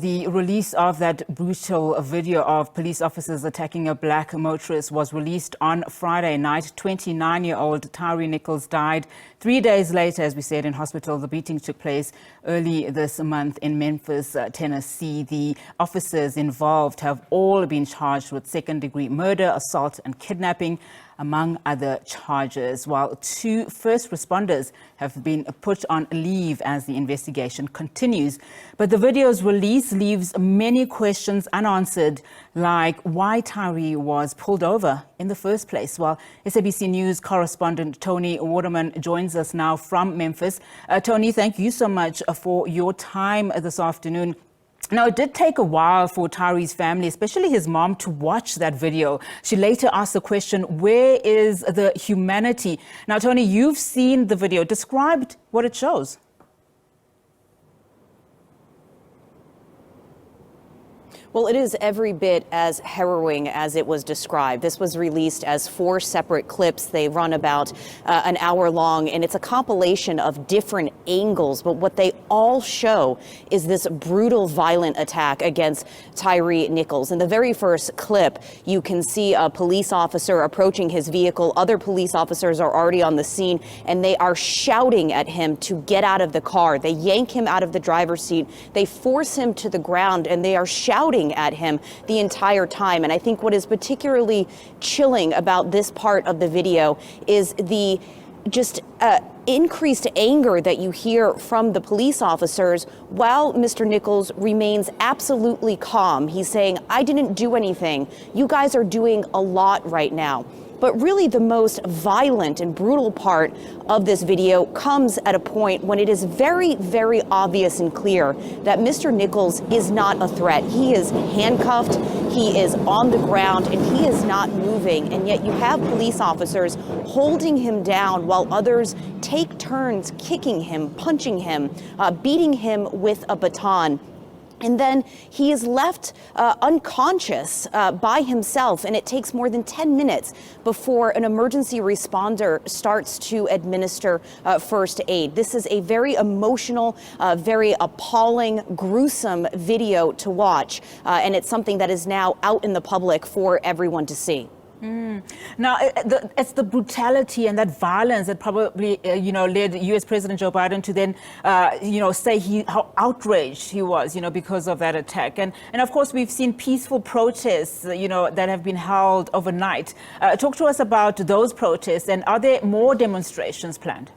The release of that brutal video of police officers attacking a black motorist was released on Friday night. 29-year-old Tyre Nichols died 3 days later, as we said, in hospital. The beating took place early this month in Memphis, Tennessee. The officers involved have all been charged with second-degree murder, assault and kidnapping, among other charges, while 2 first responders have been put on leave as the investigation continues. But the video's release leaves many questions unanswered, like why Tyre was pulled over in the first place. Well, SABC News correspondent Toni Waterman joins us now from Memphis. Toni, thank you so much for your time this afternoon. Now, it did take a while for Tyre's family, especially his mom, to watch that video. She later asked the question, where is the humanity? Now, Toni, you've seen the video. Describe what it shows. Well, it is every bit as harrowing as it was described. This was released as 4 separate clips. They run about an hour long, and it's a compilation of different angles. But what they all show is this brutal, violent attack against Tyre Nichols. In the very first clip, you can see a police officer approaching his vehicle. Other police officers are already on the scene, and they are shouting at him to get out of the car. They yank him out of the driver's seat. They force him to the ground, and they are shouting at him the entire time. And I think what is particularly chilling about this part of the video is the increased anger that you hear from the police officers while Mr. Nichols remains absolutely calm. He's saying, "I didn't do anything. You guys are doing a lot right now." But really the most violent and brutal part of this video comes at a point when it is very, very obvious and clear that Mr. Nichols is not a threat. He is handcuffed, he is on the ground, and he is not moving. And yet you have police officers holding him down while others take turns kicking him, punching him, beating him with a baton. And then he is left unconscious by himself, and it takes more than 10 minutes before an emergency responder starts to administer first aid. This is a very emotional, very appalling, gruesome video to watch, and it's something that is now out in the public for everyone to see. Now, it's the brutality and that violence that probably, led U.S. President Joe Biden to then, say how outraged he was, because of that attack. And of course, we've seen peaceful protests, that have been held overnight. Talk to us about those protests, and are there more demonstrations planned?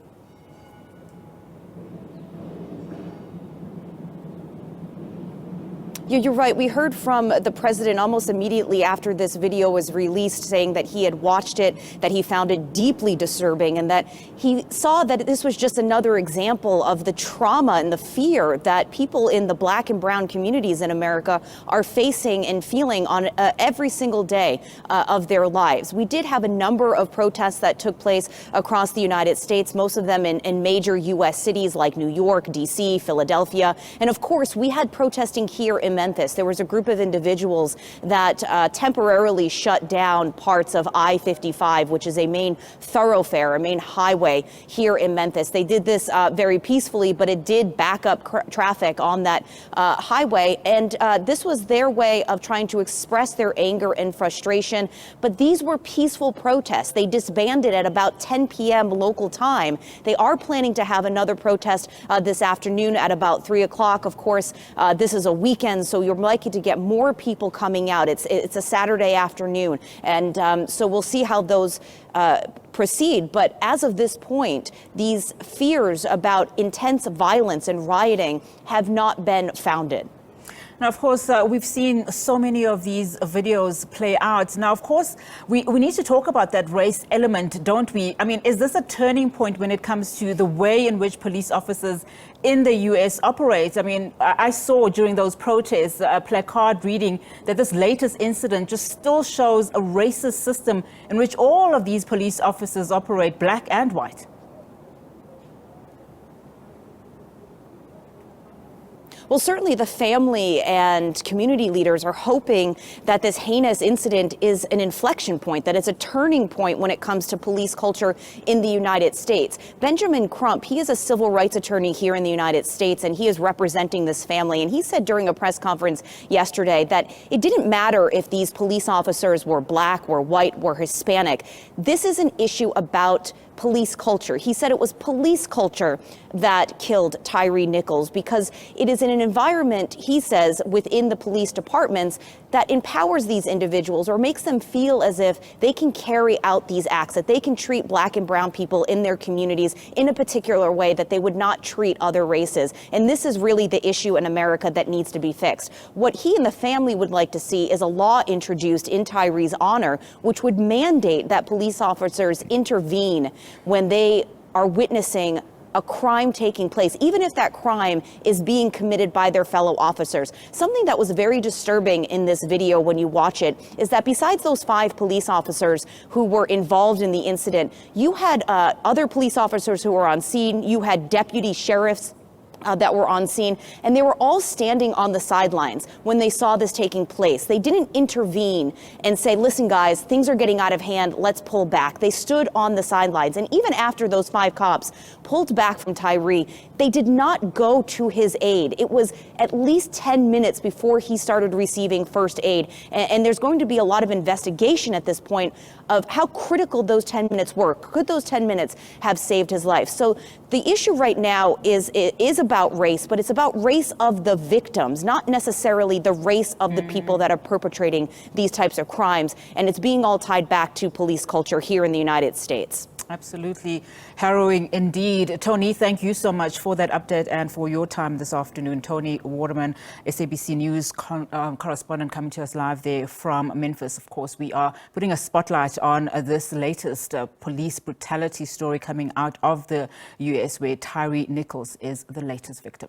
You're right. We heard from the president almost immediately after this video was released, saying that he had watched it, that he found it deeply disturbing, and that he saw that this was just another example of the trauma and the fear that people in the black and brown communities in America are facing and feeling on every single day of their lives. We did have a number of protests that took place across the United States, most of them in major U.S. cities like New York, D.C., Philadelphia. And of course, we had protesting here in Memphis. There was a group of individuals that temporarily shut down parts of I-55, which is a main thoroughfare, a main highway here in Memphis. They did this very peacefully, but it did back up traffic on that highway. And this was their way of trying to express their anger and frustration. But these were peaceful protests. They disbanded at about 10 p.m. local time. They are planning to have another protest this afternoon at about 3 o'clock. Of course, this is a weekend, so you're likely to get more people coming out. It's a Saturday afternoon, and so we'll see how those proceed. But as of this point, these fears about intense violence and rioting have not been founded. Now, of course, we've seen so many of these videos play out. Now, of course, we need to talk about that race element, don't we? I mean, is this a turning point when it comes to the way in which police officers in the U.S. operate? I mean, I saw during those protests a placard reading that this latest incident just still shows a racist system in which all of these police officers operate, black and white. Well, certainly the family and community leaders are hoping that this heinous incident is an inflection point, that it's a turning point when it comes to police culture in the United States. Benjamin Crump, he is a civil rights attorney here in the United States, and he is representing this family. And he said during a press conference yesterday that it didn't matter if these police officers were black, were white, were Hispanic. This is an issue about police culture. He said it was police culture that killed Tyre Nichols because it is in an environment, he says, within the police departments that empowers these individuals or makes them feel as if they can carry out these acts, that they can treat black and brown people in their communities in a particular way that they would not treat other races. And this is really the issue in America that needs to be fixed. What he and the family would like to see is a law introduced in Tyre's honor, which would mandate that police officers intervene when they are witnessing a crime taking place, even if that crime is being committed by their fellow officers. Something that was very disturbing in this video when you watch it is that besides those 5 police officers who were involved in the incident, you had other police officers who were on scene, you had deputy sheriffs that were on scene, and they were all standing on the sidelines when they saw this taking place. They didn't intervene and say, listen guys, things are getting out of hand, let's pull back. They stood on the sidelines, and even after those 5 cops pulled back from Tyre, they did not go to his aid. It was at least 10 minutes before he started receiving first aid, and there's going to be a lot of investigation at this point of how critical those 10 minutes were. Could those 10 minutes have saved his life? So the issue right now is about race, but it's about race of the victims, not necessarily the race of the people that are perpetrating these types of crimes. And it's being all tied back to police culture here in the United States. Absolutely harrowing indeed. Toni, thank you so much for that update and for your time this afternoon. Toni Waterman, SABC News correspondent, coming to us live there from Memphis. Of course, we are putting a spotlight on this latest police brutality story coming out of the US, where Tyre Nichols is the latest victim.